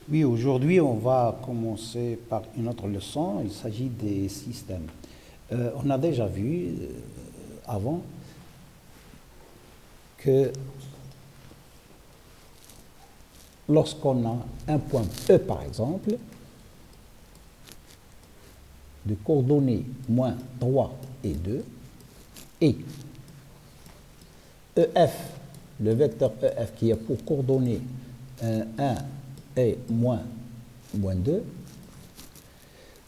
Oui, aujourd'hui, on va commencer par une autre leçon. Il s'agit des systèmes. On a déjà vu avant que lorsqu'on a un point E, par exemple, de coordonnées moins 3 et 2, et EF, le vecteur EF qui est pour coordonnées 1 et moins 2,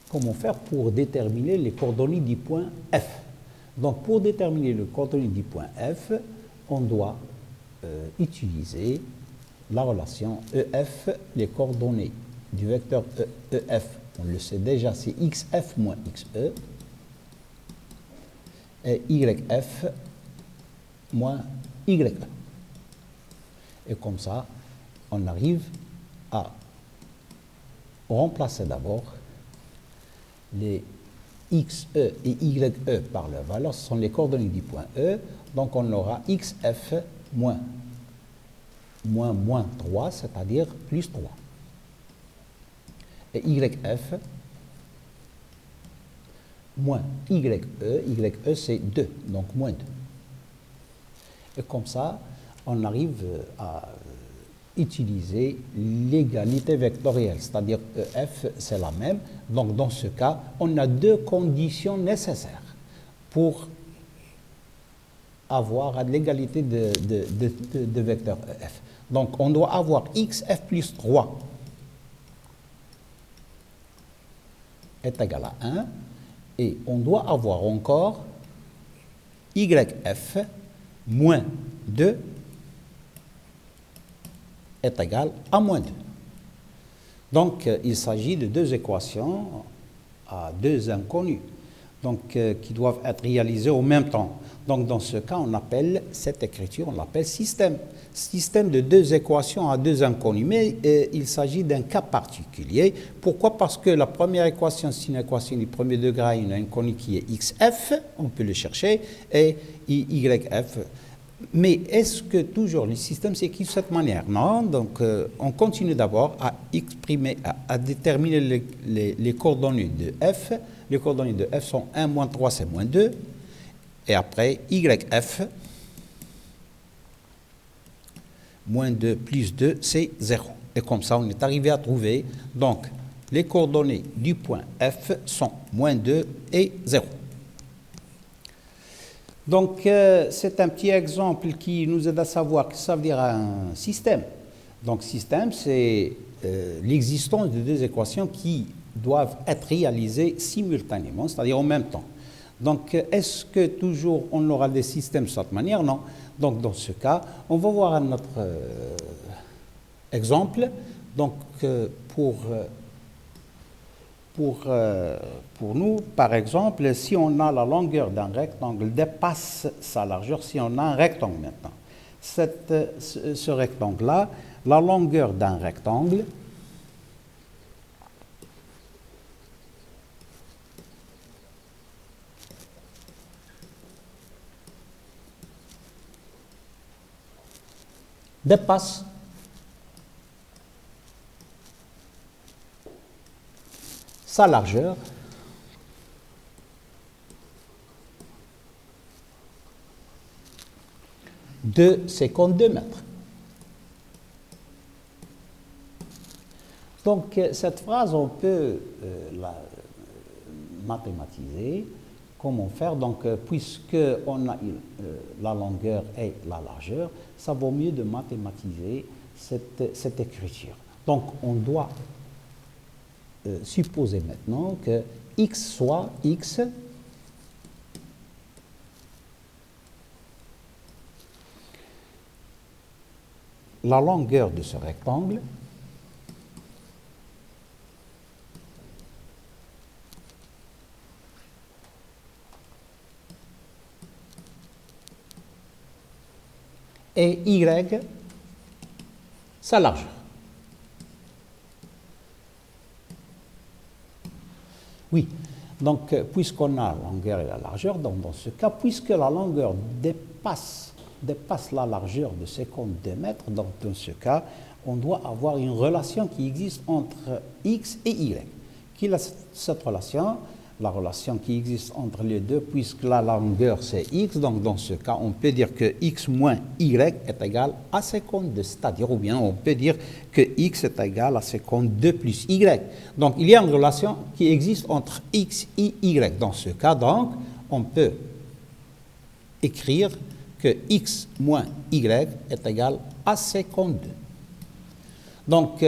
comment faire pour déterminer les coordonnées du point F? Donc, pour déterminer les coordonnées du point F, on doit utiliser la relation EF, les coordonnées du vecteur EF, on le sait déjà, c'est XF moins XE, et YF moins YE. Et comme ça, on arrive à remplacer d'abord les XE et YE par leur valeur, ce sont les coordonnées du point E, donc on aura XF moins 3, c'est-à-dire plus 3. Et YF moins YE c'est 2, donc moins 2. Et comme ça, on arrive à utiliser l'égalité vectorielle, c'est-à-dire EF, c'est la même. Donc, dans ce cas, on a deux conditions nécessaires pour avoir l'égalité de vecteur EF. Donc, on doit avoir XF plus 3 est égal à 1, et on doit avoir encore YF moins 2 est égal à moins 2. Donc, il s'agit de deux équations à deux inconnus, donc, qui doivent être réalisées en même temps. Donc, dans ce cas, on appelle cette écriture, on l'appelle système. Système de deux équations à deux inconnus. Mais il s'agit d'un cas particulier. Pourquoi? Parce que la première équation, c'est une équation du premier degré, une inconnue qui est XF, on peut le chercher, et YF. Mais est-ce que toujours le système s'écrit de cette manière? Non, donc on continue d'abord à exprimer, à déterminer les coordonnées de F. Les coordonnées de F sont 1 moins 3, c'est moins 2. Et après, YF, moins 2 plus 2, c'est 0. Et comme ça, on est arrivé à trouver, donc, les coordonnées du point F sont moins 2 et 0. Donc, c'est un petit exemple qui nous aide à savoir que ça veut dire un système. Donc, système, c'est l'existence de deux équations qui doivent être réalisées simultanément, c'est-à-dire en même temps. Donc, est-ce que toujours on aura des systèmes de cette manière? Non. Donc, dans ce cas, on va voir un autre exemple. Donc, pour nous, par exemple, si on a la longueur d'un rectangle dépasse sa largeur, si on a un rectangle maintenant, ce rectangle-là, la longueur d'un rectangle dépasse sa largeur de 52 mètres. Donc, cette phrase, on peut la mathématiser. Comment faire? Donc, puisque on a la longueur et la largeur, ça vaut mieux de mathématiser cette écriture. Donc, on doit supposer maintenant que x soit x la longueur de ce rectangle et y sa largeur. Oui, donc puisqu'on a la longueur et la largeur, donc dans ce cas, puisque la longueur dépasse dépasse la largeur de 52 mètres, donc dans ce cas, on doit avoir une relation qui existe entre x et y. Quelle est cette relation? La relation qui existe entre les deux, puisque la longueur c'est x, donc dans ce cas, on peut dire que x moins y est égal à 52, c'est-à-dire, ou bien on peut dire que x est égal à 52 plus y. Donc il y a une relation qui existe entre x et y. Dans ce cas, donc, on peut écrire que x moins y est égal à 52. Donc,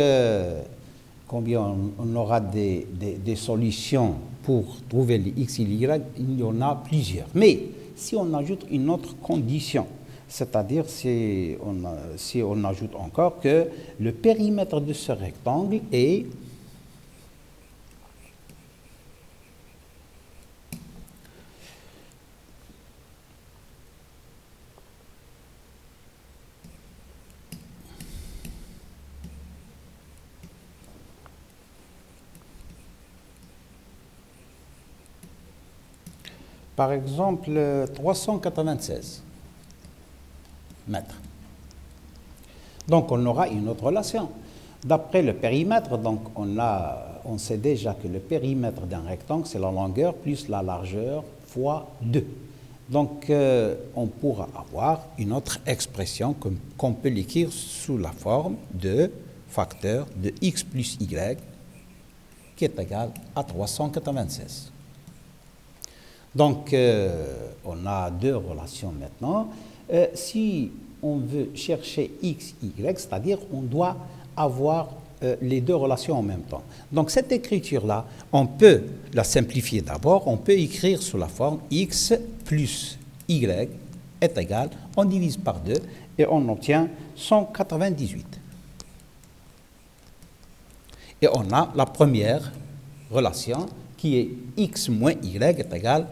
combien on aura des solutions pour trouver les x et les y, il y en a plusieurs. Mais si on ajoute une autre condition, c'est-à-dire si on ajoute encore que le périmètre de ce rectangle est par exemple 396 mètres. Donc on aura une autre relation. D'après le périmètre, donc on sait déjà que le périmètre d'un rectangle, c'est la longueur plus la largeur fois 2. Donc on pourra avoir une autre expression qu'on peut l'écrire sous la forme de facteur de x plus y qui est égal à 396. Donc, on a deux relations maintenant. Si on veut chercher x, y, c'est-à-dire on doit avoir les deux relations en même temps. Donc, cette écriture-là, on peut la simplifier d'abord. On peut écrire sous la forme x plus y est égal, on divise par 2 et on obtient 198. Et on a la première relation qui est x moins y est égal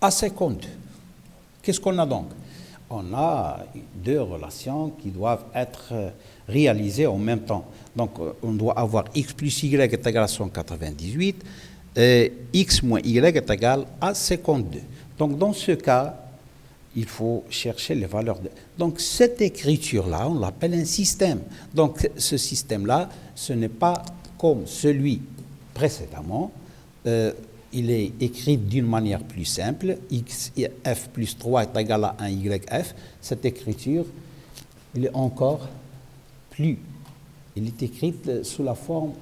à 52. Qu'est-ce qu'on a donc? On a deux relations qui doivent être réalisées en même temps. Donc, on doit avoir x plus y est égal à 198, et x moins y est égal à 52. Donc, dans ce cas, il faut chercher les valeurs de... Donc, cette écriture-là, on l'appelle un système. Donc, ce système-là, ce n'est pas comme celui précédemment. Il est écrit d'une manière plus simple, x f plus 3 est égal à 1 yf. Cette écriture, il est encore plus. Il est écrit sous la forme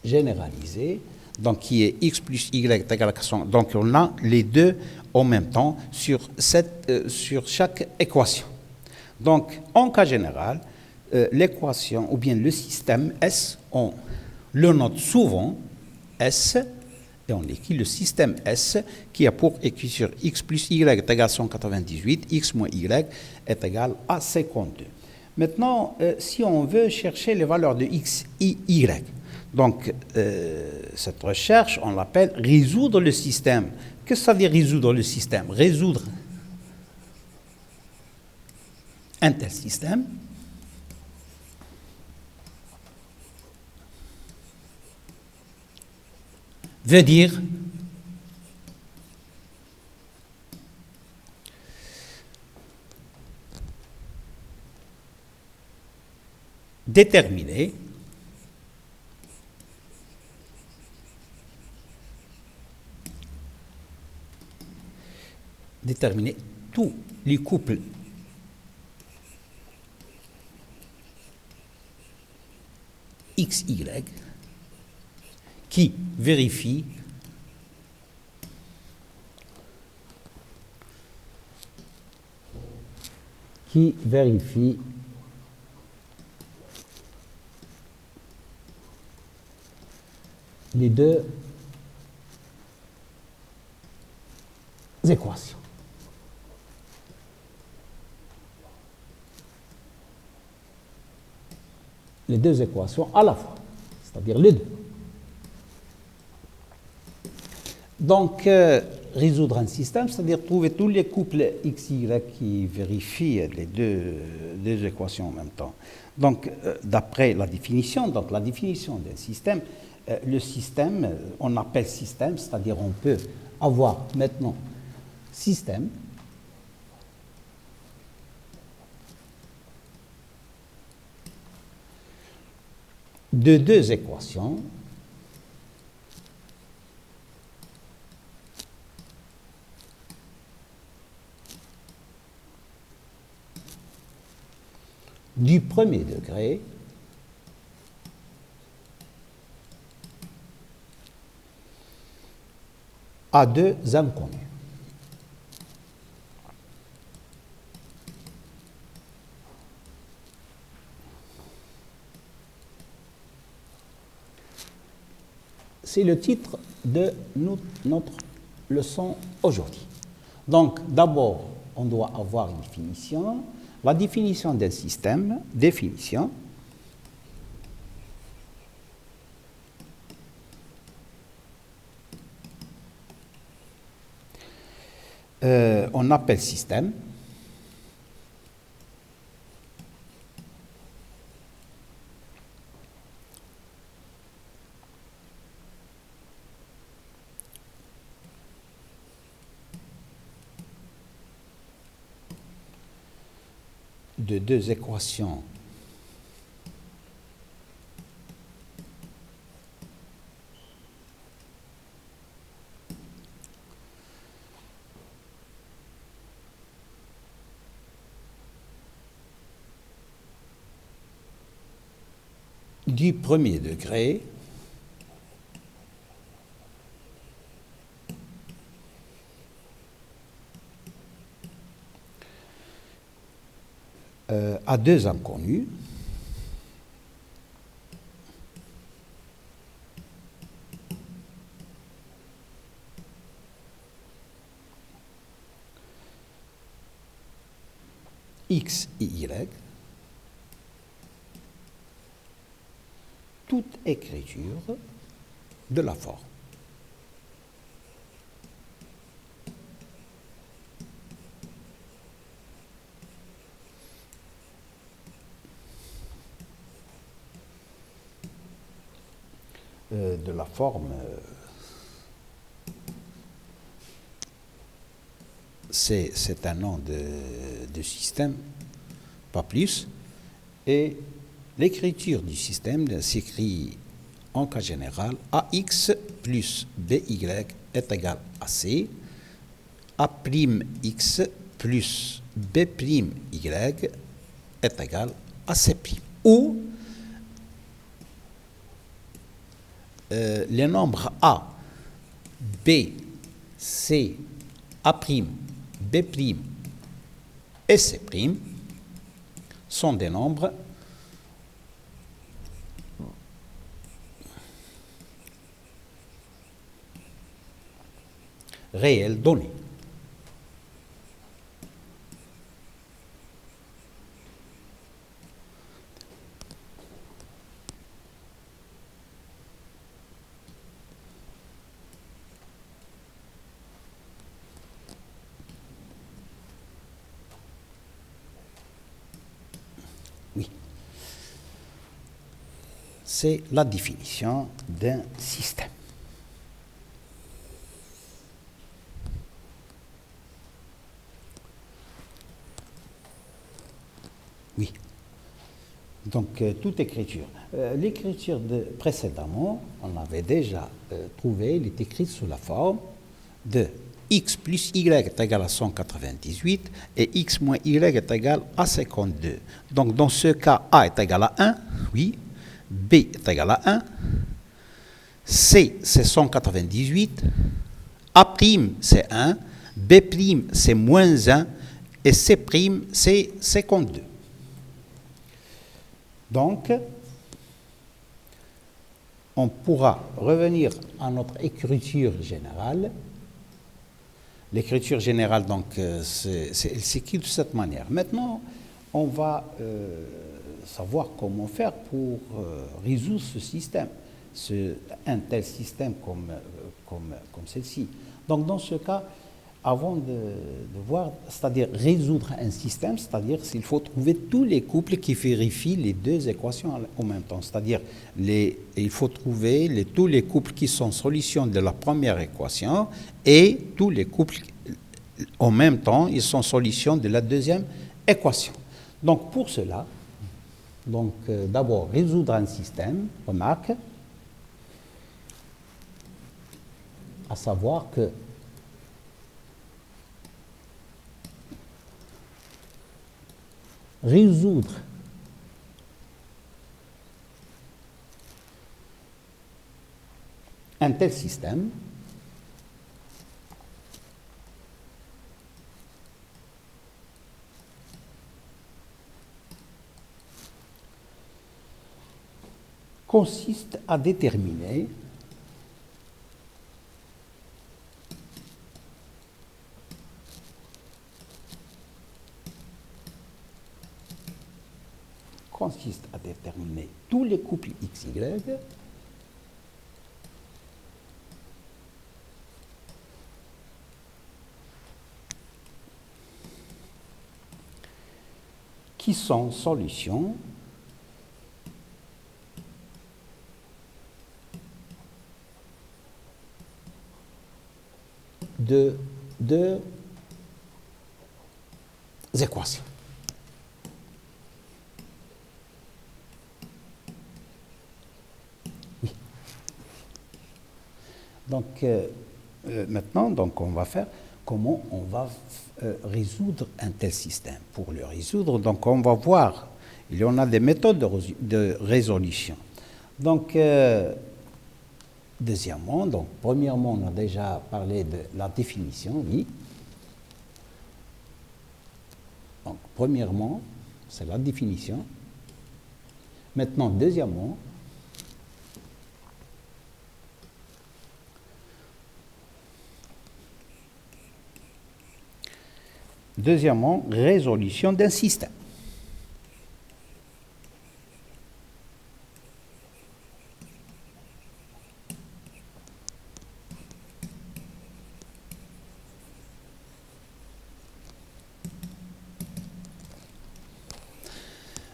généralisée, donc qui est x plus y est égal à 100. Donc on a les deux en même temps sur chaque équation. Donc en cas général, l'équation ou bien le système S, on le note souvent S, et on écrit le système S qui a pour écriture x plus y est égal à 198, x moins y est égal à 52. Maintenant, si on veut chercher les valeurs de x et y, donc cette recherche, on l'appelle résoudre le système. Qu'est-ce que ça veut dire résoudre le système? Résoudre un tel système veut dire déterminer tous les couples XY qui vérifient les deux équations. Les deux équations à la fois, c'est-à-dire les deux. Donc, résoudre un système, c'est-à-dire trouver tous les couples x, y qui vérifient les deux équations en même temps. Donc, d'après la définition d'un système, le système, on appelle système, c'est-à-dire on peut avoir maintenant système de deux équations du premier degré à deux inconnus. C'est le titre de notre leçon aujourd'hui. Donc, d'abord, on doit avoir une définition. La définition d'un système, définition. On appelle système. De deux équations du premier degré à deux inconnus X et Y, toute écriture de la forme. De la forme, c'est un nom de système, pas plus, et l'écriture du système s'écrit en cas général AX plus BY est égal à C, A'X plus B'Y est égal à C', où les nombres A, B, C, A', B' et C' sont des nombres réels donnés. Oui. C'est la définition d'un système. Oui. Donc, toute écriture. L'écriture précédemment, on avait déjà trouvé, elle est écrite sous la forme de x plus y est égal à 198 et x moins y est égal à 52. Donc, dans ce cas, A est égal à 1, oui, B est égal à 1, C c'est 198, A' c'est 1, B' c'est moins 1 et C' c'est 52. Donc, on pourra revenir à notre écriture générale. L'écriture générale, donc, elle s'écrit de cette manière. Maintenant, on va savoir comment faire pour résoudre ce système, un tel système comme celle-ci. Donc, dans ce cas, avant de voir, c'est-à-dire résoudre un système, c'est-à-dire s'il faut trouver tous les couples qui vérifient les deux équations en même temps. C'est-à-dire il faut trouver tous les couples qui sont solutions de la première équation et tous les couples en même temps, ils sont solutions de la deuxième équation. Donc pour cela, d'abord résoudre un système, remarque, à savoir que résoudre un tel système consiste à déterminer tous les couples XY qui sont solutions de deux équations. Oui. Donc, maintenant, on va faire comment on va résoudre un tel système. Pour le résoudre, donc on va voir, il y en a des méthodes de résolution. Donc, deuxièmement, premièrement, on a déjà parlé de la définition, oui. Donc, premièrement, c'est la définition. Maintenant, deuxièmement, résolution d'un système.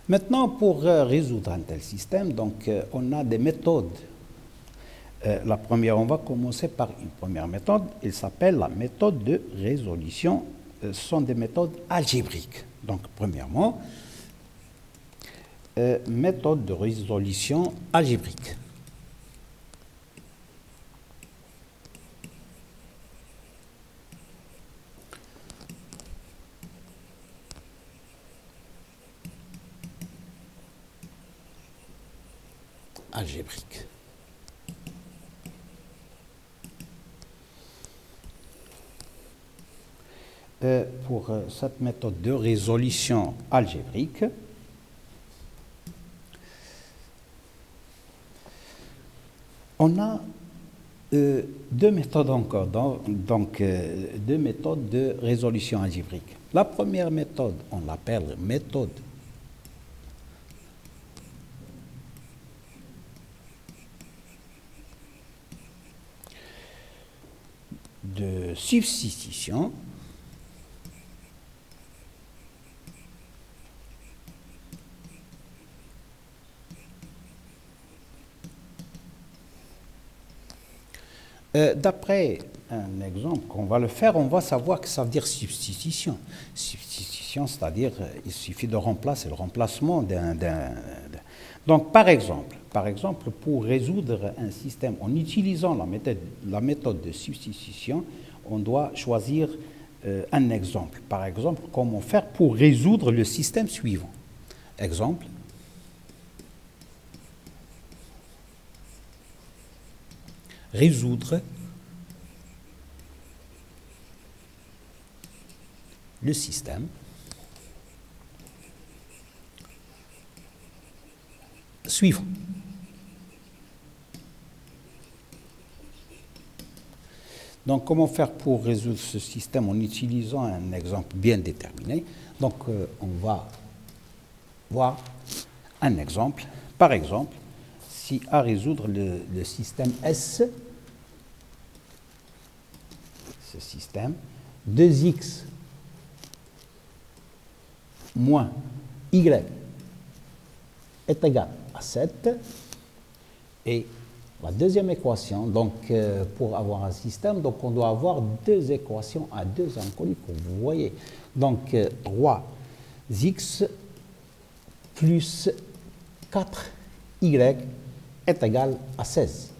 Maintenant, pour résoudre un tel système, on a des méthodes. La première, on va commencer par une première méthode. Elle s'appelle la méthode de résolution. Ce sont des méthodes algébriques. Donc, premièrement, méthode de résolution algébrique. Algébrique. Pour cette méthode de résolution algébrique, on a deux méthodes encore, deux méthodes de résolution algébrique. La première méthode, on l'appelle méthode de substitution. D'après un exemple qu'on va le faire, on va savoir que ça veut dire substitution. Substitution, c'est-à-dire il suffit de remplacer le remplacement d'un. Donc, par exemple, pour résoudre un système en utilisant la méthode de substitution, on doit choisir un exemple. Par exemple, comment faire pour résoudre le système suivant. Exemple. Résoudre le système suivant. Donc, comment faire pour résoudre ce système en utilisant un exemple bien déterminé? Donc, on va voir un exemple. Par exemple, si à résoudre le système S, ce système, 2x moins y est égal à 7 et La deuxième équation, donc pour avoir un système, donc on doit avoir deux équations à deux inconnus, comme vous voyez. Donc 3x plus 4y est égal à 16.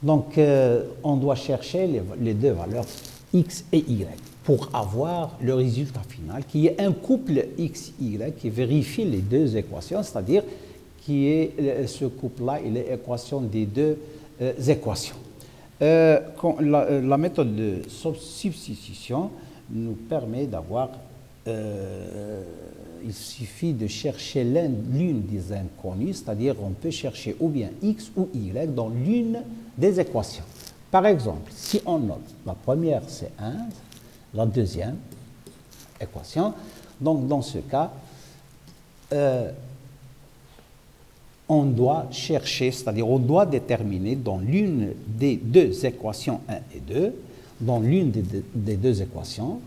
Donc on doit chercher les deux valeurs x et y pour avoir le résultat final qui est un couple x-y qui vérifie les deux équations, c'est-à-dire qui est ce couple-là, il est l'équation des deux équations. La méthode de substitution nous permet d'avoir, il suffit de chercher l'une des inconnues, c'est-à-dire on peut chercher ou bien x ou y dans l'une des équations. Par exemple, si on note, la première c'est 1, la deuxième équation, donc dans ce cas, on doit chercher, c'est-à-dire on doit déterminer dans l'une des deux équations 1 et 2, dans l'une des deux équations,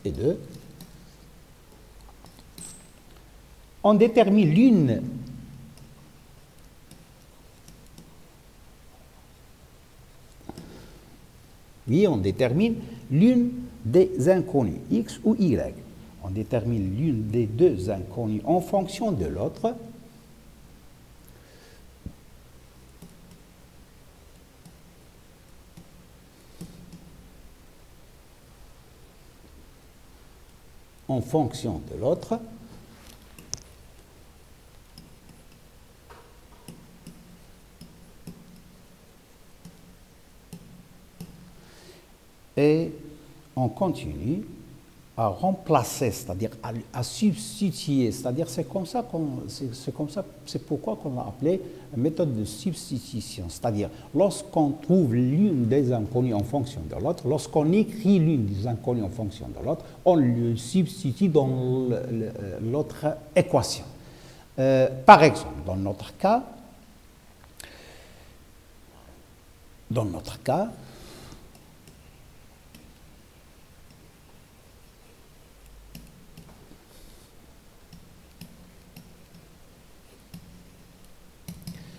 et 2, on détermine l'une on détermine l'une des inconnues, x ou y. On détermine l'une des deux inconnues en fonction de l'autre. En fonction de l'autre. Et on continue à remplacer, c'est-à-dire à substituer, c'est-à-dire c'est pourquoi on l'a appelé méthode de substitution, c'est-à-dire lorsqu'on trouve l'une des inconnues en fonction de l'autre, lorsqu'on écrit l'une des inconnues en fonction de l'autre, on le substitue dans l'autre équation. Par exemple, dans notre cas,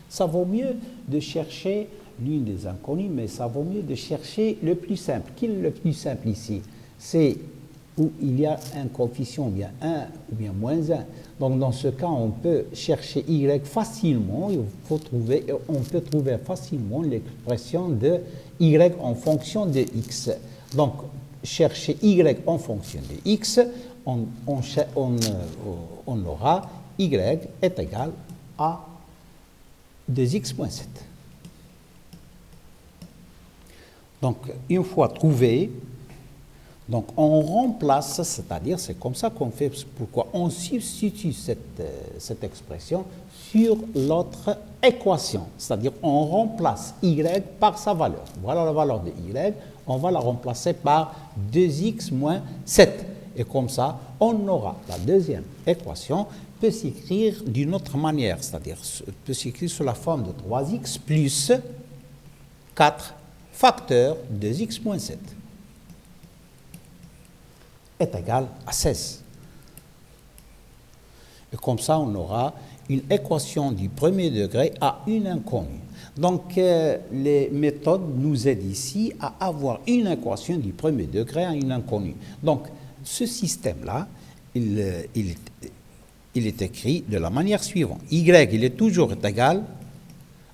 ça vaut mieux de chercher l'une des inconnues, mais ça vaut mieux de chercher le plus simple. Quel est le plus simple ici? C'est où il y a un coefficient, bien 1 ou bien moins 1. Donc dans ce cas, on peut chercher y facilement, on peut trouver facilement l'expression de y en fonction de x. Donc chercher y en fonction de x, on aura y est égal à 2x moins 7. Donc, une fois trouvé, donc on remplace, c'est-à-dire c'est comme ça qu'on fait, pourquoi on substitue cette expression sur l'autre équation, c'est-à-dire on remplace y par sa valeur. Voilà la valeur de y, on va la remplacer par 2x moins 7. Et comme ça, on aura la deuxième équation peut s'écrire d'une autre manière, c'est-à-dire peut s'écrire sous la forme de 3x plus 4 facteur 2x moins 7 est égal à 16. Et comme ça, on aura une équation du premier degré à une inconnue. Donc, les méthodes nous aident ici à avoir une équation du premier degré à une inconnue. Donc, ce système-là, il est écrit de la manière suivante. Y, il est toujours égal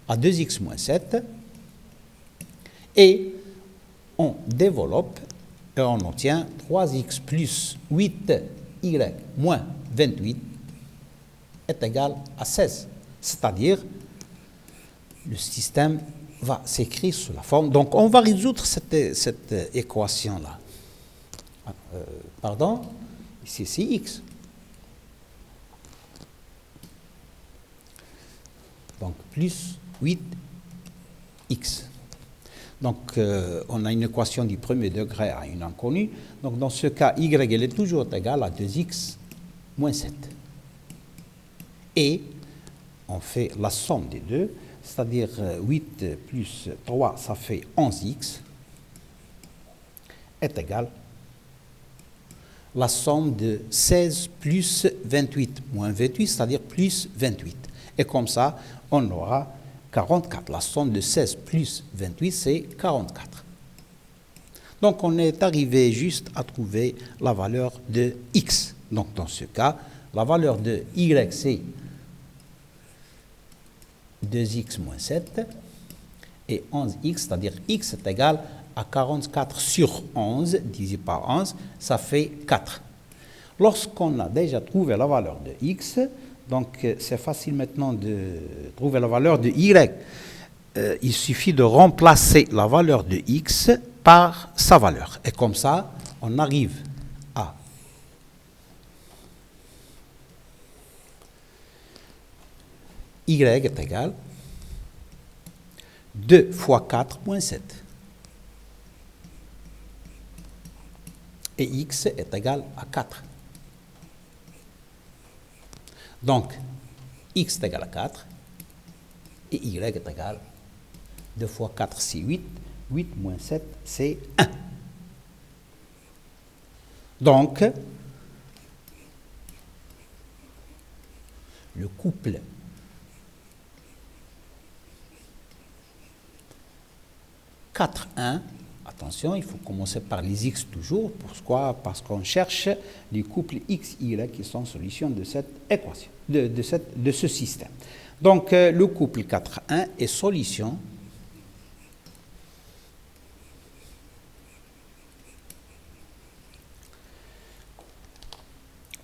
à 2x moins 7. Et on développe et on obtient 3x plus 8y moins 28 est égal à 16. C'est-à-dire, le système va s'écrire sous la forme. Donc, on va résoudre cette équation-là. Pardon, ici c'est x. Donc, plus 8x. Donc, on a une équation du premier degré à une inconnue. Donc, dans ce cas, y elle est toujours égal à 2x moins 7. Et on fait la somme des deux, c'est-à-dire 8 plus 3, ça fait 11x, est égal à la somme de 16 plus 28 moins 28, c'est-à-dire plus 28. Et comme ça, on aura 44. La somme de 16 plus 28, c'est 44. Donc, on est arrivé juste à trouver la valeur de x. Donc, dans ce cas, la valeur de y, c'est 2x moins 7. Et 11x, c'est-à-dire x est égal à 44 sur 11, divisé par 11, ça fait 4. Lorsqu'on a déjà trouvé la valeur de x, donc c'est facile maintenant de trouver la valeur de y. Il suffit de remplacer la valeur de x par sa valeur. Et comme ça, on arrive à y est égal 2 fois 4 moins 7. Et x est égal à 4. Donc, x est égal à 4 et y est égal à 2 fois 4, c'est 8. 8 moins 7, c'est 1. Donc, le couple quatre 1, attention, il faut commencer par les x toujours. Pourquoi? Parce qu'on cherche les couples x, y qui sont solutions de cette équation, de ce système. Donc, le couple 4, 1 est solution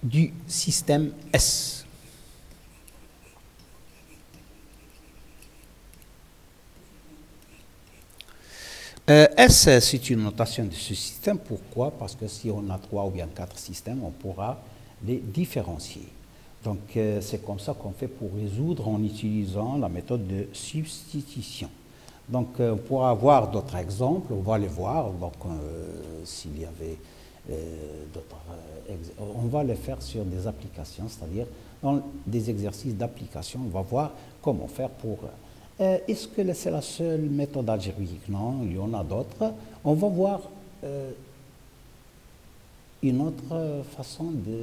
du système S. S, c'est une notation de ce système. Pourquoi? Parce que si on a 3 ou bien 4 systèmes, on pourra les différencier. Donc, c'est comme ça qu'on fait pour résoudre en utilisant la méthode de substitution. Donc, on pourra avoir d'autres exemples, on va les voir. Donc, s'il y avait d'autres on va les faire sur des applications, c'est-à-dire dans des exercices d'application, on va voir comment faire pour... Est-ce que c'est la seule méthode algébrique? Non, il y en a d'autres. On va voir une autre façon de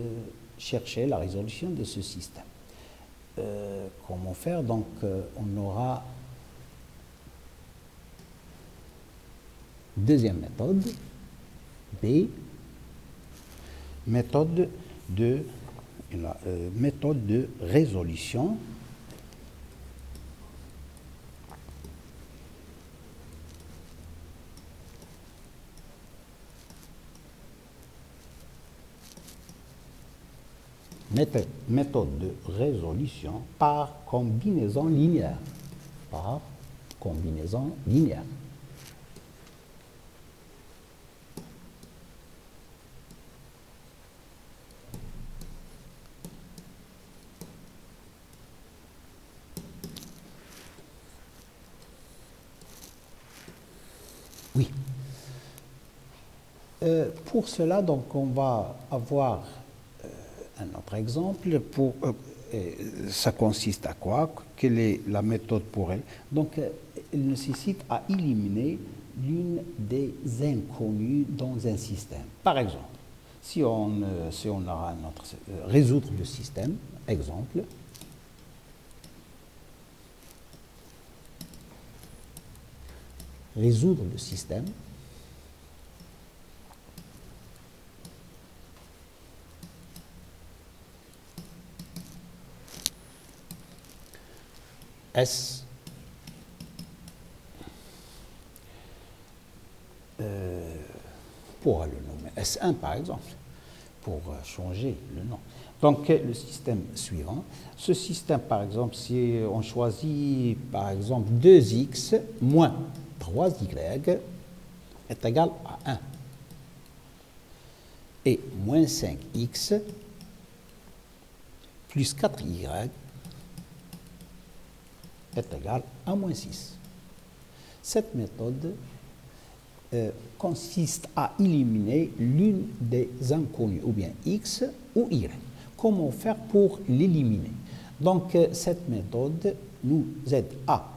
chercher la résolution de ce système. Comment faire? Donc, on aura deuxième méthode, B, méthode de résolution. Méthode de résolution par combinaison linéaire. Par combinaison linéaire. Oui. Pour cela, donc, on va avoir un autre exemple. Ça consiste à quoi? Quelle est la méthode pour elle? Donc, elle nécessite à éliminer l'une des inconnues dans un système. Par exemple, si on aura un autre... résoudre le système, exemple. Résoudre le système. S pour le nommer S1 par exemple, pour changer le nom. Donc le système suivant, ce système par exemple, si on choisit par exemple 2x moins 3y est égal à 1 et moins 5x plus 4y est égal à moins 6. Cette méthode consiste à éliminer l'une des inconnues, ou bien x ou y. Comment faire pour l'éliminer? Donc, cette méthode nous aide à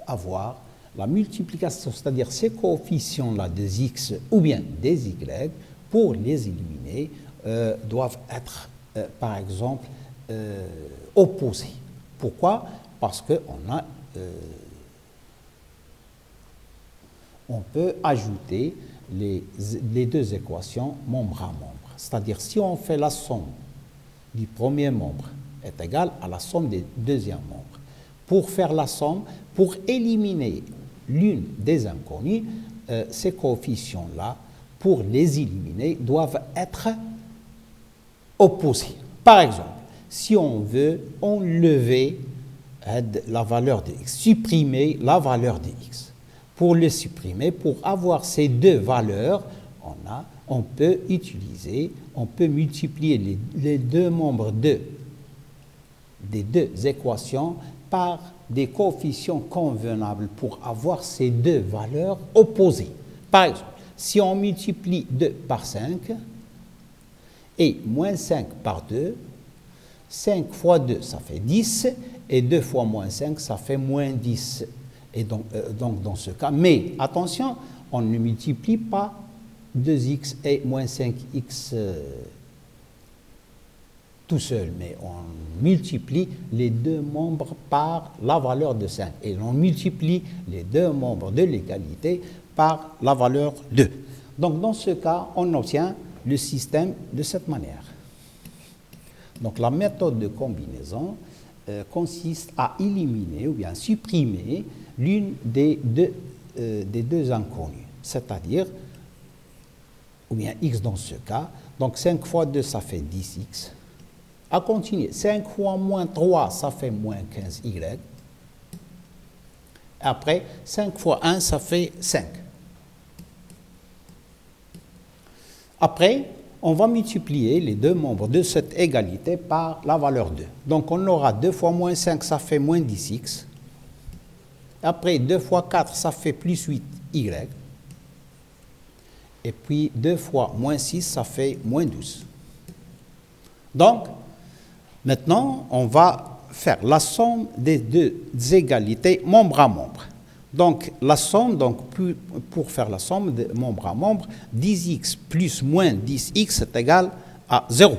avoir la multiplication, c'est-à-dire ces coefficients-là des x ou bien des y, pour les éliminer, doivent être, par exemple, opposés. Pourquoi? Parce on peut ajouter les deux équations membre à membre. C'est-à-dire, si on fait la somme du premier membre est égale à la somme des deuxièmes membres. Pour faire la somme, pour éliminer l'une des inconnues, ces coefficients-là, pour les éliminer, doivent être opposés. Par exemple, si on veut enlever la valeur de x, supprimer la valeur de x. Pour le supprimer, pour avoir ces deux valeurs, on peut multiplier les deux membres des deux équations par des coefficients convenables pour avoir ces deux valeurs opposées. Par exemple, si on multiplie 2 par 5 et moins 5 par 2, 5 fois 2, ça fait 10, et 2 fois moins 5, ça fait moins 10. Et donc dans ce cas, mais attention, on ne multiplie pas 2x et moins 5x tout seul, mais on multiplie les deux membres par la valeur de 5. Et on multiplie les deux membres de l'égalité par la valeur 2. Donc dans ce cas, on obtient le système de cette manière. Donc la méthode de combinaison consiste à éliminer ou bien supprimer l'une des deux inconnues, c'est-à-dire, ou bien x dans ce cas, donc 5 fois 2, ça fait 10x. À continuer, 5 fois moins 3, ça fait moins 15y. Après, 5 fois 1, ça fait 5. Après, on va multiplier les deux membres de cette égalité par la valeur 2. Donc, on aura 2 fois moins 5, ça fait moins 10x. Après, 2 fois 4, ça fait plus 8y. Et puis, 2 fois moins 6, ça fait moins 12. Donc, maintenant, on va faire la somme des deux égalités membre à membre. Donc, la somme, pour faire la somme de membre à membre, 10x plus moins 10x est égal à 0.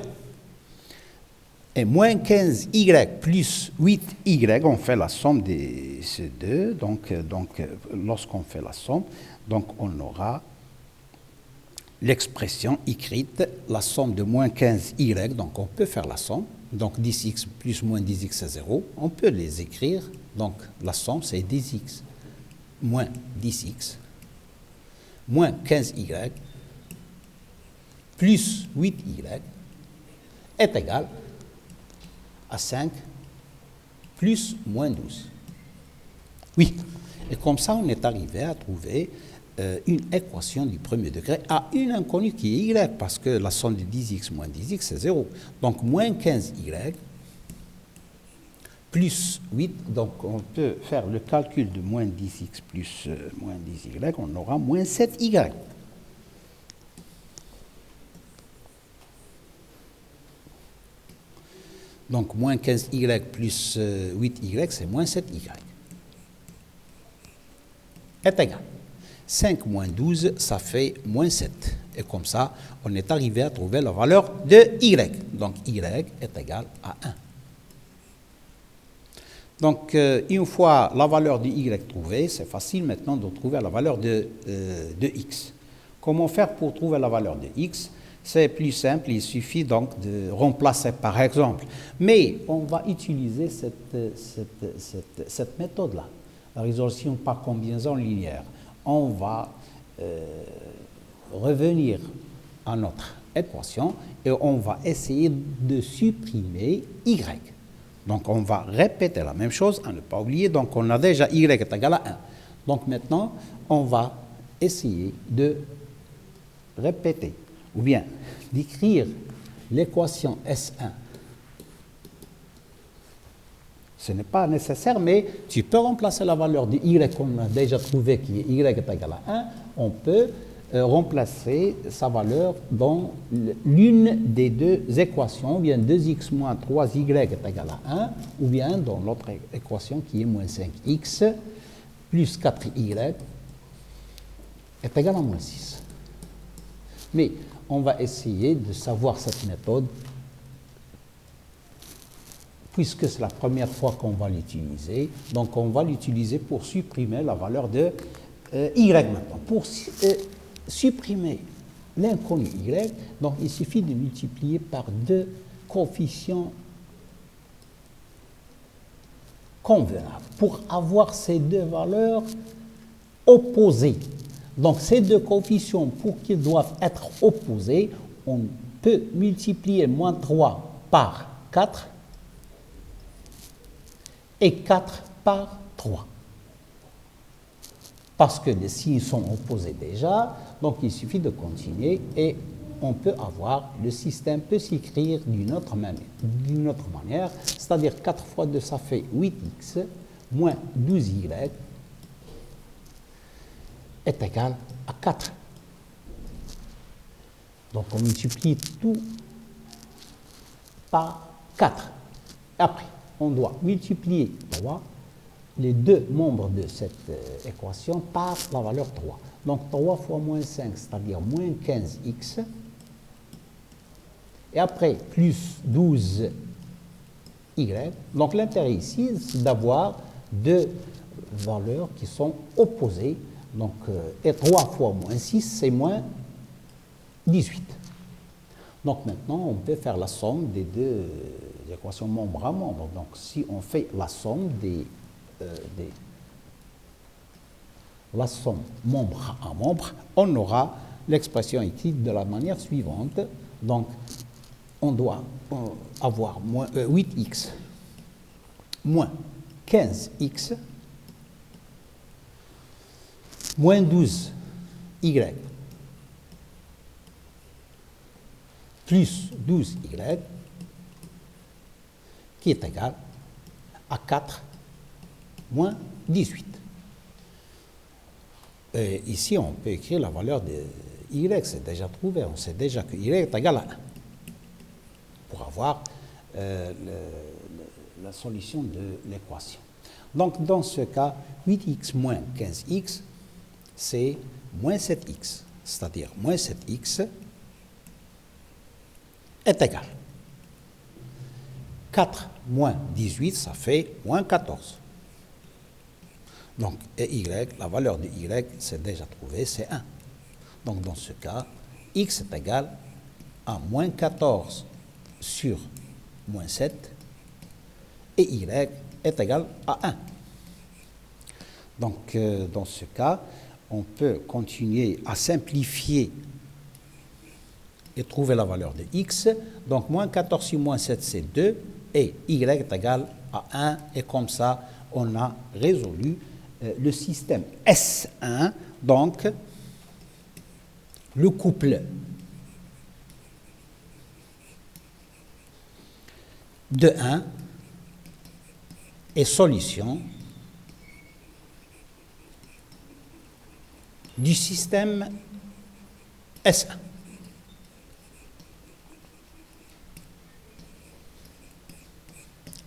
Et moins 15y plus 8y, on fait la somme de ces deux. Donc lorsqu'on fait la somme, donc on aura l'expression écrite, la somme de moins 15y, donc on peut faire la somme. Donc 10x plus moins 10x c'est 0. On peut les écrire. Donc la somme c'est 10x moins 10x moins 15y plus 8y est égal à 5 plus moins 12. Oui, et comme ça on est arrivé à trouver une équation du premier degré à une inconnue qui est y, parce que la somme de 10x moins 10x c'est 0. Donc moins 15y plus 8, donc on peut faire le calcul de moins 10x plus moins 10y, on aura moins 7y. Donc moins 15y plus 8y, c'est moins 7y. Est égal. 5 moins 12, ça fait moins 7. Et comme ça, on est arrivé à trouver la valeur de y. Donc y est égal à 1. Donc, une fois la valeur de y trouvée, c'est facile maintenant de trouver la valeur de x. Comment faire pour trouver la valeur de x? C'est plus simple, il suffit donc de remplacer par exemple. Mais on va utiliser cette méthode-là, la résolution par combinaison linéaire. On va revenir à notre équation et on va essayer de supprimer y. Donc, on va répéter la même chose, à ne pas oublier. Donc, on a déjà y est égal à 1. Donc, maintenant, on va essayer de répéter, ou bien d'écrire l'équation S1. Ce n'est pas nécessaire, mais tu peux remplacer la valeur de y qu'on a déjà trouvé, qui est y est égal à 1. On peut remplacer sa valeur dans l'une des deux équations, ou bien 2x moins 3y est égal à 1, ou bien dans l'autre équation qui est moins 5x plus 4y est égal à moins 6. Mais on va essayer de savoir cette méthode puisque c'est la première fois qu'on va l'utiliser. Donc on va l'utiliser pour supprimer la valeur de y maintenant. Pour supprimer l'inconnu y, donc il suffit de multiplier par deux coefficients convenables pour avoir ces deux valeurs opposées. Donc ces deux coefficients, pour qu'ils doivent être opposés, on peut multiplier moins 3 par 4 et 4 par 3. Parce que les signes sont opposés déjà, donc il suffit de continuer et on peut avoir, le système peut s'écrire d'une autre manière, c'est-à-dire 4 fois 2, ça fait 8x, moins 12y est égal à 4. Donc on multiplie tout par 4. Après, on doit multiplier 3, les deux membres de cette équation par la valeur 3. Donc 3 fois moins 5, c'est-à-dire moins 15x. Et après, plus 12y. Donc l'intérêt ici, c'est d'avoir deux valeurs qui sont opposées. Donc, et 3 fois moins 6, c'est moins 18. Donc maintenant, on peut faire la somme des deux équations membre à membre. Donc si on fait la somme la somme membre à membre, on aura l'expression écrite de la manière suivante. Donc, on doit avoir moins, 8x moins 15x moins 12y plus 12y qui est égal à 4 moins 18. Et ici, on peut écrire la valeur de y, c'est déjà trouvé. On sait déjà que y est égal à 1 pour avoir la solution de l'équation. Donc, dans ce cas, 8x moins 15x, c'est moins 7x, c'est-à-dire moins 7x est égal. 4 moins 18, ça fait moins 14. Donc, et y, la valeur de y, c'est déjà trouvé, c'est 1. Donc, dans ce cas, x est égal à moins 14 sur moins 7, et y est égal à 1. Donc, dans ce cas, on peut continuer à simplifier et trouver la valeur de x. Donc, moins 14 sur moins 7, c'est 2, et y est égal à 1, et comme ça, on a résolu le système S1, donc le couple de 1 et solution du système S1.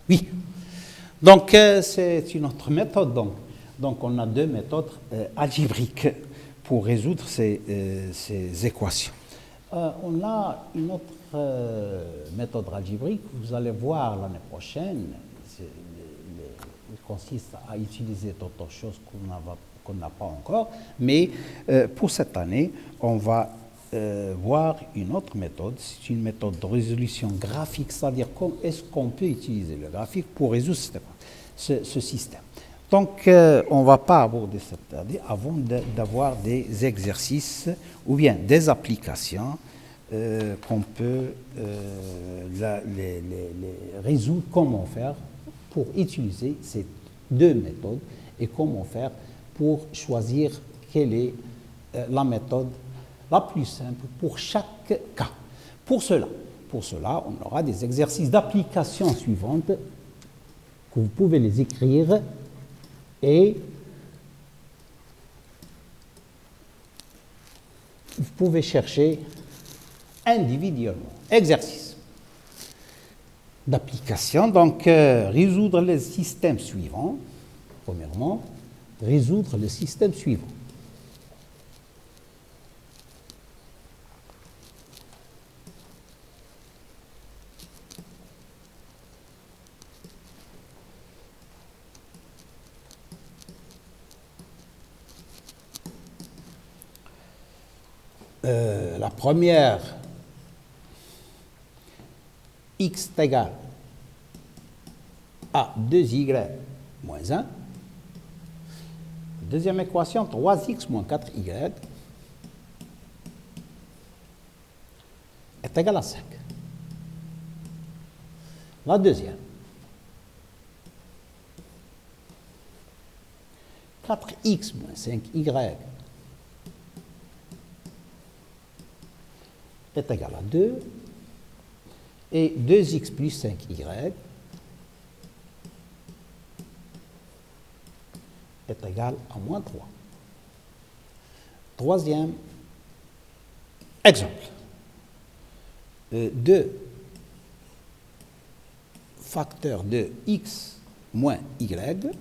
Oui, donc c'est une autre méthode. Donc on a deux méthodes algébriques pour résoudre ces équations. On a une autre méthode algébrique, vous allez voir l'année prochaine, il consiste à utiliser d'autres choses qu'on n'a pas encore, mais pour cette année, on va voir une autre méthode, c'est une méthode de résolution graphique, c'est-à-dire est-ce qu'on peut utiliser le graphique pour résoudre ce système. Donc, on ne va pas aborder cette année avant d'avoir des exercices ou bien des applications qu'on peut les résoudre, comment faire pour utiliser ces deux méthodes et comment faire pour choisir quelle est la méthode la plus simple pour chaque cas. Pour cela, on aura des exercices d'application suivantes que vous pouvez les écrire et vous pouvez chercher individuellement. Exercice d'application, donc résoudre les systèmes suivants. Premièrement, résoudre le système suivant. La première, x est égal à 2y moins 1. Deuxième équation, 3x moins 4y est égal à 5. La deuxième, 4x moins 5y est égal à 2, et 2x plus 5y est égal à moins 3. Troisième exemple. 2 facteurs de x moins y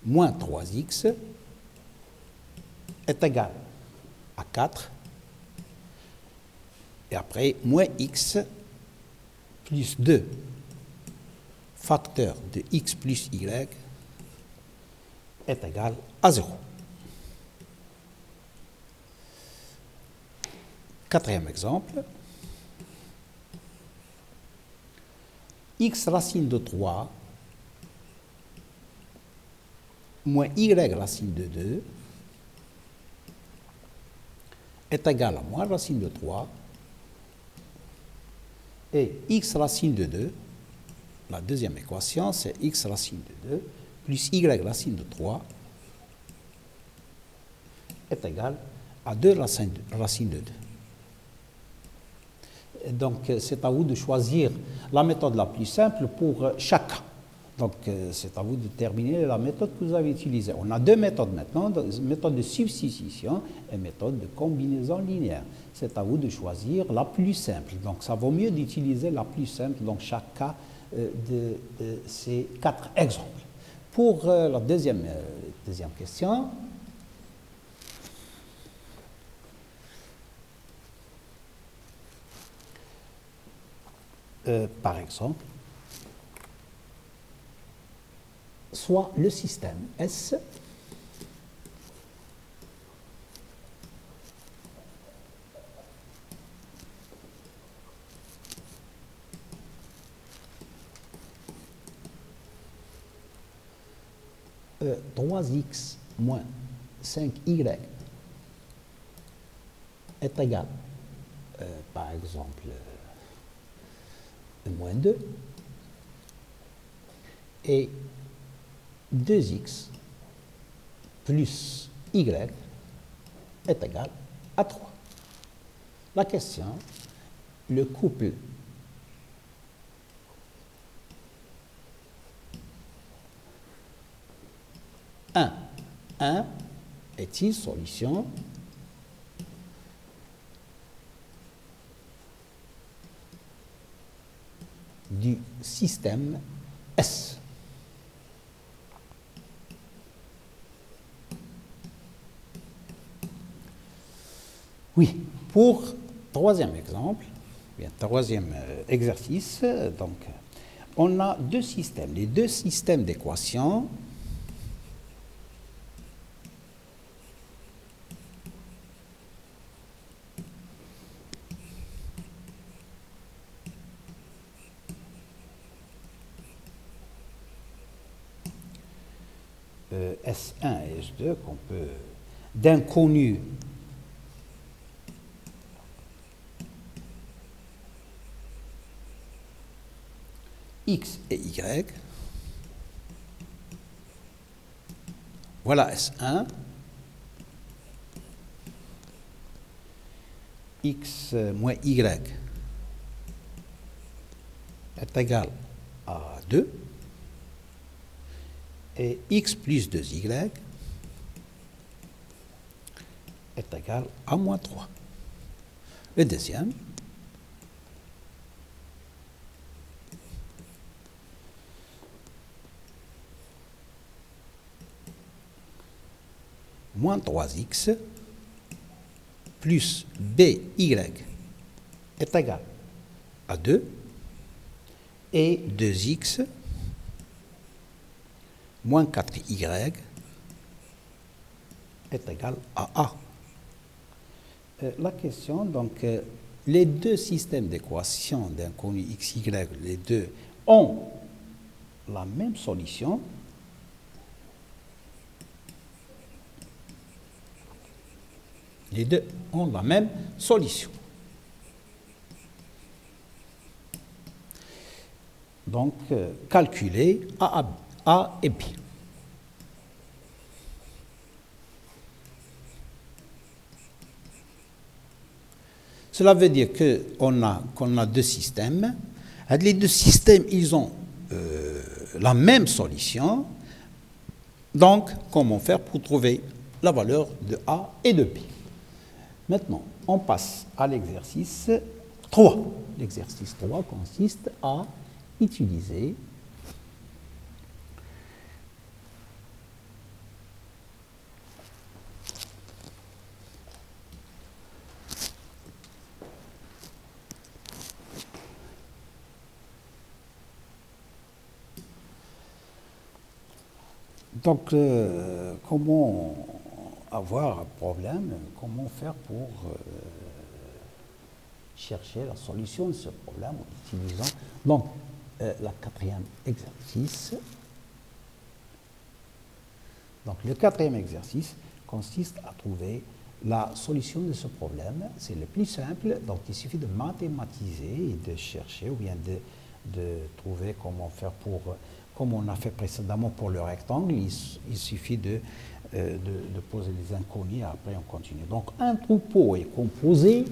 moins 3x est égal à 4. Et après, moins x plus 2 facteurs de x plus y est égal à 0. Quatrième exemple. X racine de 3 moins y racine de 2 est égal à moins racine de 3 et x racine de 2, la deuxième équation, c'est x racine de 2 plus y racine de 3 est égal à 2 racine de 2. Et donc, c'est à vous de choisir la méthode la plus simple pour chacun. Donc, c'est à vous de déterminer la méthode que vous avez utilisée. On a deux méthodes maintenant, méthode de substitution et méthode de combinaison linéaire. C'est à vous de choisir la plus simple. Donc, ça vaut mieux d'utiliser la plus simple dans chaque cas de ces 4 exemples. Pour la deuxième question, par exemple, soit le système S E 3x moins 5y est égal, par exemple, moins 2, et 2x plus y est égal à 3. La question, le couple un est-il solution du système S? Oui, pour troisième exemple, troisième exercice, donc, on a deux systèmes, les deux systèmes d'équations S1 et S2 qu'on peut d'inconnus X et Y. Voilà S1. X moins Y est égal à 2. Et x plus 2y est égal à moins 3. Le deuxième, moins 3x plus by est égal à 2 et 2x moins 4y est égal à A. La question, donc, les deux systèmes d'équations d'inconnu x, y, les deux ont la même solution. Les deux ont la même solution. Donc, calculer A et B. Cela veut dire qu'on a deux systèmes. Les deux systèmes, ils ont la même solution. Donc, comment faire pour trouver la valeur de A et de B? Maintenant, on passe à l'exercice 3. L'exercice 3 consiste à utiliser donc, comment avoir un problème, comment faire pour chercher la solution de ce problème en utilisant donc la quatrième exercice. Donc le quatrième exercice consiste à trouver la solution de ce problème. C'est le plus simple, donc il suffit de mathématiser et de chercher ou bien de trouver comment faire pour, comme on a fait précédemment pour le rectangle, il suffit de poser les inconnus et après on continue. Donc un troupeau est composé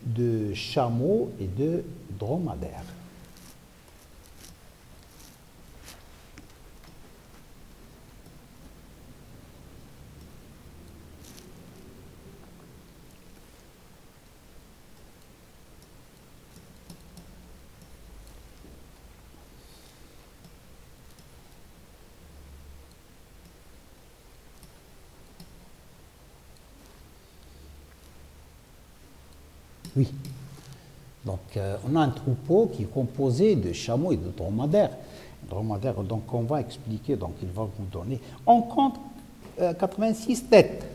de chameaux et de dromadaires. Oui. Donc, on a un troupeau qui est composé de chameaux et de dromadaires. Dromadaires, donc, on va expliquer, donc, il va vous donner. On compte 86 têtes.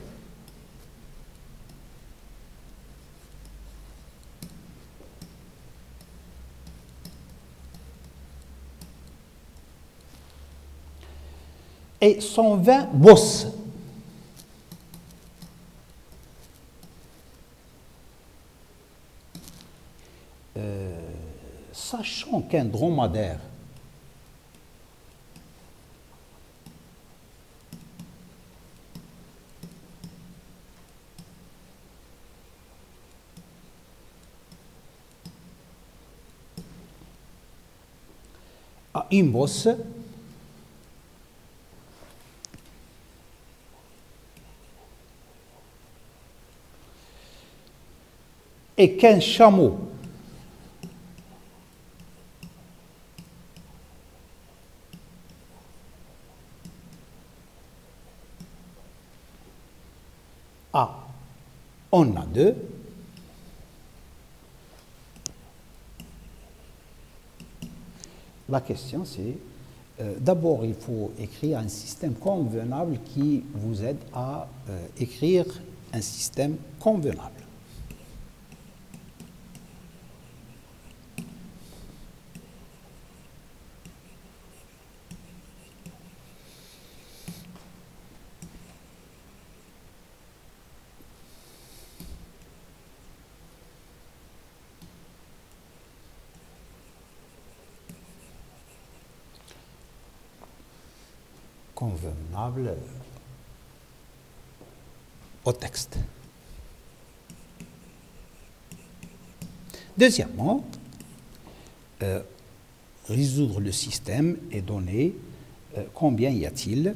Et 120 bosses. Sachant qu'un dromadaire a une bosse, et qu'un chameau on a deux. La question c'est, d'abord il faut écrire un système convenable qui vous aide à écrire un système convenable. Convenable au texte. Deuxièmement, résoudre le système et donner combien y a-t-il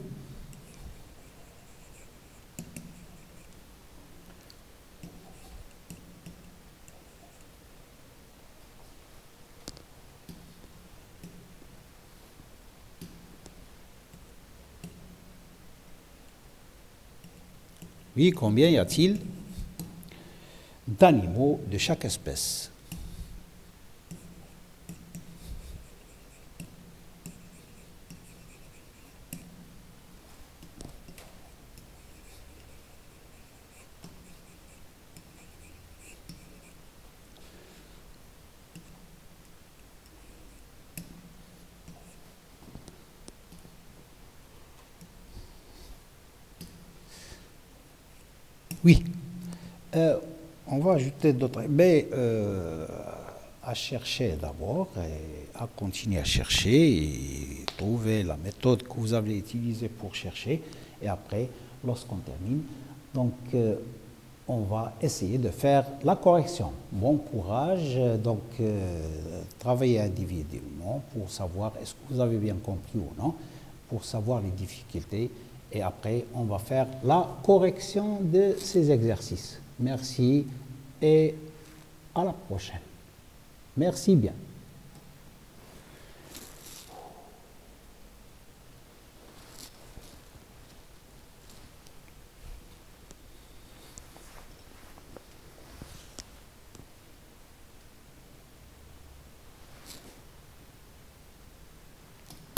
Oui, combien y a-t-il d'animaux de chaque espèce? Oui, on va ajouter d'autres, mais à chercher d'abord, et à continuer à chercher et trouver la méthode que vous avez utilisée pour chercher. Et après, lorsqu'on termine, donc on va essayer de faire la correction. Bon courage, donc travaillez individuellement pour savoir est-ce que vous avez bien compris ou non, pour savoir les difficultés. Et après, on va faire la correction de ces exercices. Merci et à la prochaine. Merci bien.